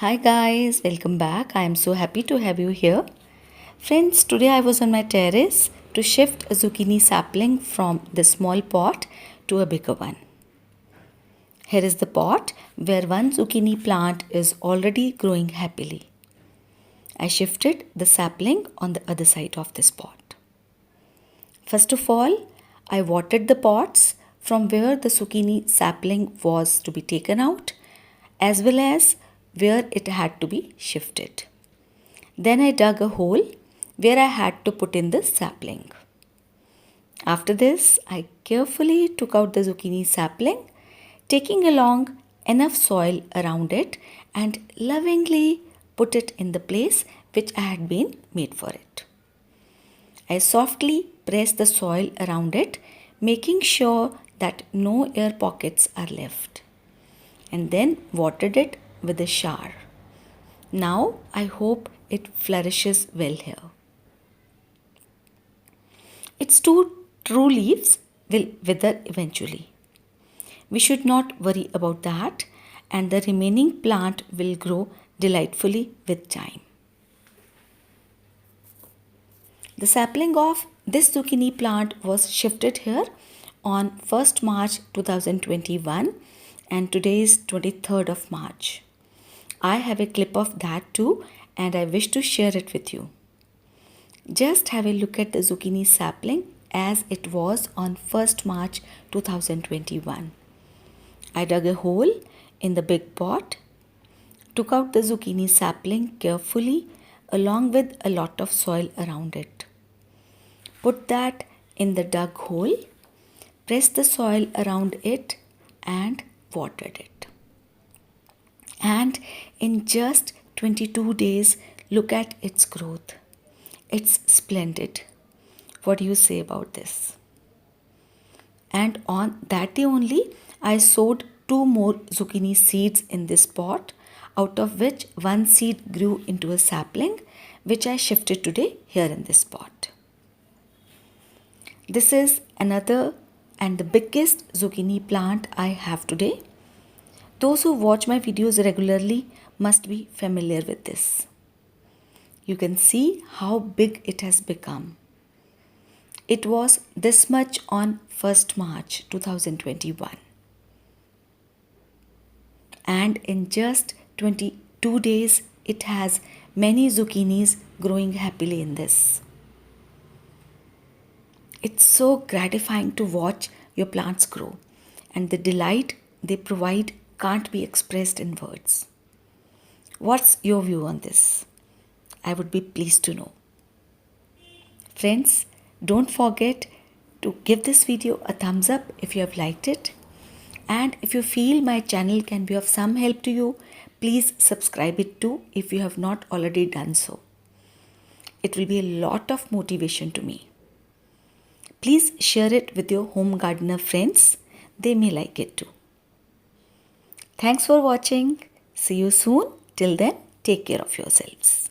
Hi guys, welcome back. I am so happy to have you here. Friends, today I was on my terrace to shift a zucchini sapling from the small pot to a bigger one. Here is the pot where one zucchini plant is already growing happily. I shifted the sapling on the other side of this pot. First of all, I watered the pots from where the zucchini sapling was to be taken out, as well as where it had to be shifted. Then I dug a hole where I had to put in the sapling. After this, I carefully took out the zucchini sapling, taking along enough soil around it and lovingly put it in the place which I had been made for it. I softly pressed the soil around it, making sure that no air pockets are left, and then watered it with a shower. Now I hope it flourishes well here. Its two true leaves will wither eventually. We should not worry about that, and the remaining plant will grow delightfully with time. The sapling of this zucchini plant was shifted here on 1st March 2021, and today is 23rd of March. I have a clip of that too, and I wish to share it with you. Just have a look at the zucchini sapling as it was on 1st March 2021. I dug a hole in the big pot, took out the zucchini sapling carefully along with a lot of soil around it. Put that in the dug hole, pressed the soil around it and watered it. And in just 22 days, look at its growth. It's splendid. What do you say about this? And on that day only, I sowed 2 more zucchini seeds in this pot, out of which one seed grew into a sapling, which I shifted today here in this pot. This is another and the biggest zucchini plant I have today. Those who watch my videos regularly must be familiar with this. You can see how big it has become. It was this much on 1st March 2021. And in just 22 days, it has many zucchinis growing happily in this. It's so gratifying to watch your plants grow, and the delight they provide can't be expressed in words. What's your view on this? I would be pleased to know. Friends, don't forget to give this video a thumbs up if you have liked it. And if you feel my channel can be of some help to you, please subscribe it too if you have not already done so. It will be a lot of motivation to me. Please share it with your home gardener friends. They may like it too. Thanks for watching. See you soon. Till then, take care of yourselves.